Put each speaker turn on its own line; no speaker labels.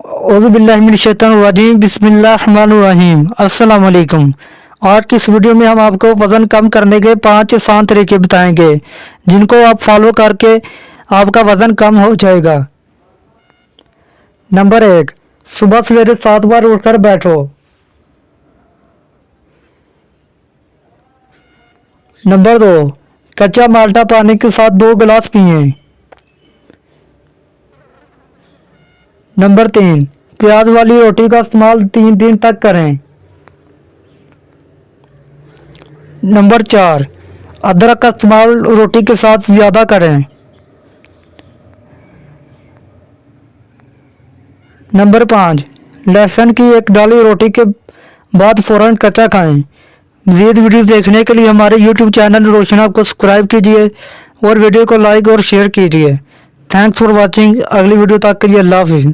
औज़ुबिल्लाहिमिनश्शैतानिर्रजीम बिस्मिल्लाहिर्रहमानिर्रहीम। अस्सलाम वालेकुम। आज की इस वीडियो में हम आपको वज़न कम करने के 5 आसान तरीके बताएंगे जिनको आप फॉलो करके आपका वज़न कम हो जाएगा। नंबर 1, सुबह सवेरे 7 बार उठकर बैठो। नंबर 2, कच्चा माल्टा पानी के साथ 2 गिलास पिएं। नंबर 3, प्याज वाली रोटी का इस्तेमाल 3 दिन तक करें। नंबर 4, अदरक का इस्तेमाल रोटी के साथ ज़्यादा करें। नंबर 5, लहसुन की एक डाली रोटी के बाद फ़ौरन कच्चा खाएं। मज़ीद वीडियो देखने के लिए हमारे YouTube चैनल रोशन को सब्सक्राइब कीजिए और वीडियो को लाइक और शेयर कीजिए। Thanks for watching. अगली वीडियो तक के लिए अल्लाह हाफ़िज़।